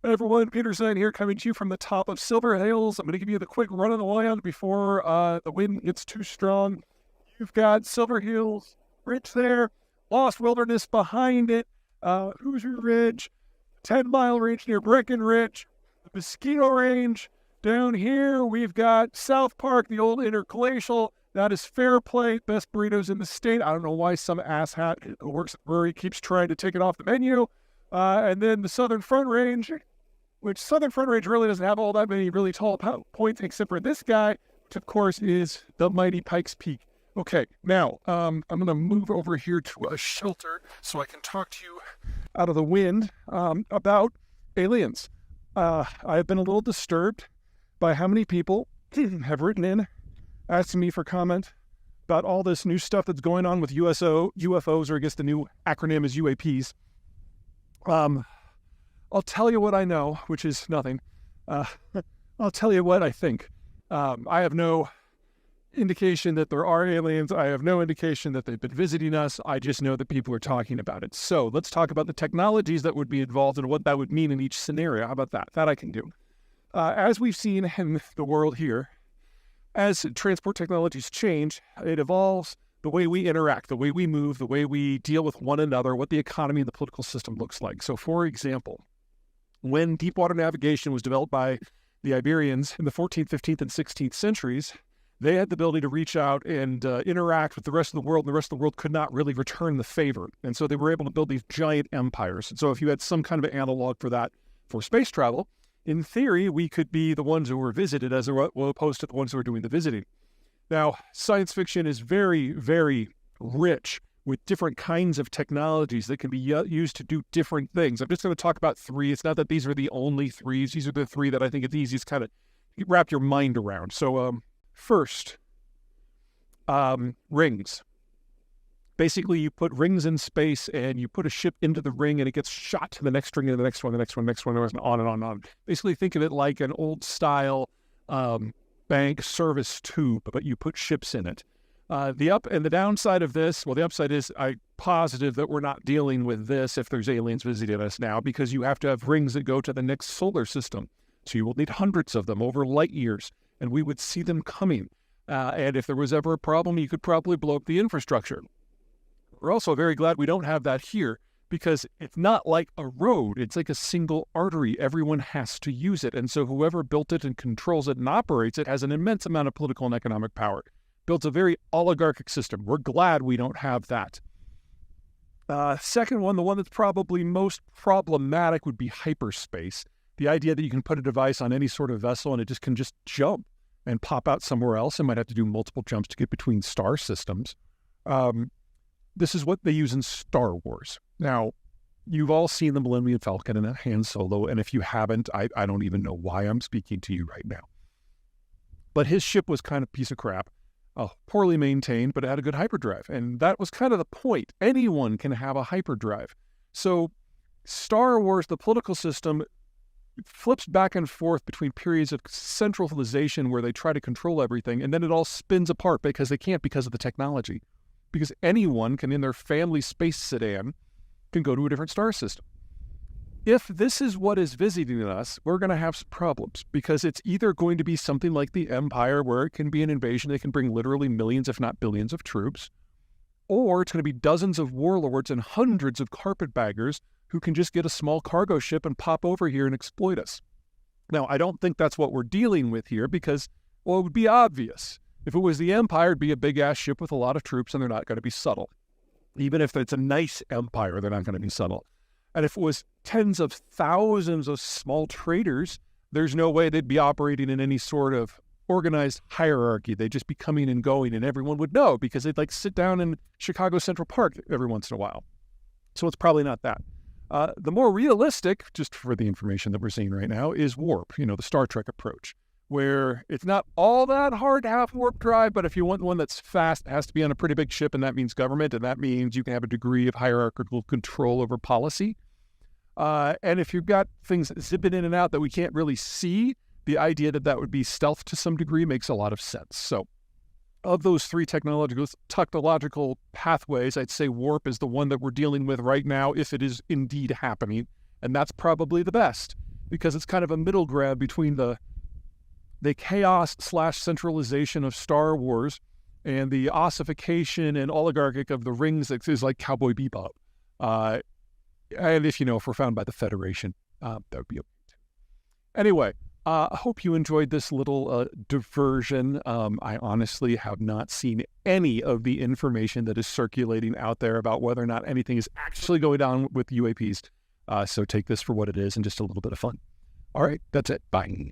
Hey everyone, Peter Zeihan here, coming to you from the top of Silver Hills. I'm going to give you the quick run of the land before the wind gets too strong. You've got Silver Hills Ridge there, Lost Wilderness behind it, Hoosier Ridge, 10-mile range near Breckenridge, the Mosquito Range. Down here, we've got South Park, the old interglacial. That is Fair Play, best burritos in the state. I don't know why some asshat who works at the brewery keeps trying to take it off the menu. And then the Southern Front Range, which Southern Front Range really doesn't have all that many really tall points except for this guy, which of course is the mighty Pikes Peak. Okay, now I'm going to move over here to a shelter so I can talk to you out of the wind about aliens. I have been a little disturbed by how many people have written in asking me for comment about all this new stuff that's going on with UFOs, or I guess the new acronym is UAPs. I'll tell you what I know, which is nothing. I'll tell you what I think. I have no indication that there are aliens. I have no indication that they've been visiting us. I just know that people are talking about it. So let's talk about the technologies that would be involved and what that would mean in each scenario. How about that? That I can do. As we've seen in the world here, as transport technologies change, it evolves the way we interact, the way we move, the way we deal with one another, what the economy and the political system looks like. So, for example, when deep water navigation was developed by the Iberians in the 14th, 15th, and 16th centuries, they had the ability to reach out and interact with the rest of the world, and the rest of the world could not really return the favor. And so they were able to build these giant empires. And so if you had some kind of analog for that for space travel, in theory, we could be the ones who were visited as opposed to the ones who are doing the visiting. Now, science fiction is very, very rich with different kinds of technologies that can be used to do different things. I'm just going to talk about three. It's not that these are the only threes. These are the three that I think it's easiest kind of wrap your mind around. So first, rings. Basically, you put rings in space and you put a ship into the ring and it gets shot to the next ring and the next one, the next one, the next one, and on and on and on. Basically, think of it like an old style bank service tube, but you put ships in it. The up and the downside of this, well, the upside is I'm positive that we're not dealing with this if there's aliens visiting us now, because you have to have rings that go to the next solar system. So you will need hundreds of them over light years, and we would see them coming. And if there was ever a problem, you could probably blow up the infrastructure. We're also very glad we don't have that here, because it's not like a road. It's like a single artery. Everyone has to use it. And so whoever built it and controls it and operates it has an immense amount of political and economic power. Builds a very oligarchic system. We're glad we don't have that. Second one, the one that's probably most problematic, would be hyperspace. The idea that you can put a device on any sort of vessel and it can just jump and pop out somewhere else. It might have to do multiple jumps to get between star systems. This is what they use in Star Wars. Now, you've all seen the Millennium Falcon and Han Solo, and if you haven't, I don't even know why I'm speaking to you right now. But his ship was kind of a piece of crap, poorly maintained, but it had a good hyperdrive, and that was kind of the point. Anyone can have a hyperdrive. So Star Wars, the political system, flips back and forth between periods of centralization where they try to control everything, and then it all spins apart because they can't, because of the technology. Because anyone can, in their family space sedan, can go to a different star system. If this is what is visiting us, we're going to have some problems, because it's either going to be something like the Empire, where it can be an invasion that can bring literally millions, if not billions, of troops, or it's going to be dozens of warlords and hundreds of carpetbaggers who can just get a small cargo ship and pop over here and exploit us. Now, I don't think that's what we're dealing with here, because, well, it would be obvious. If it was the Empire, it'd be a big-ass ship with a lot of troops, and they're not going to be subtle. Even if it's a nice empire, they're not going to be subtle. And if it was tens of thousands of small traders, there's no way they'd be operating in any sort of organized hierarchy. They'd just be coming and going, and everyone would know, because they'd like sit down in Chicago Central Park every once in a while. So it's probably not that. The more realistic, just for the information that we're seeing right now, is warp, the Star Trek approach, where it's not all that hard to have warp drive, but if you want one that's fast, it has to be on a pretty big ship, and that means government, and that means you can have a degree of hierarchical control over policy. And if you've got things zipping in and out that we can't really see, the idea that that would be stealth to some degree makes a lot of sense. So of those three technological pathways, I'd say warp is the one that we're dealing with right now, if it is indeed happening, and that's probably the best. because it's kind of a middle ground between the chaos/centralization of Star Wars and the ossification and oligarchic of the rings that is like Cowboy Bebop. And if we're found by the Federation, that would be okay too. Anyway, I hope you enjoyed this little diversion. I honestly have not seen any of the information that is circulating out there about whether or not anything is actually going down with UAPs. So take this for what it is and just a little bit of fun. All right, that's it. Bye.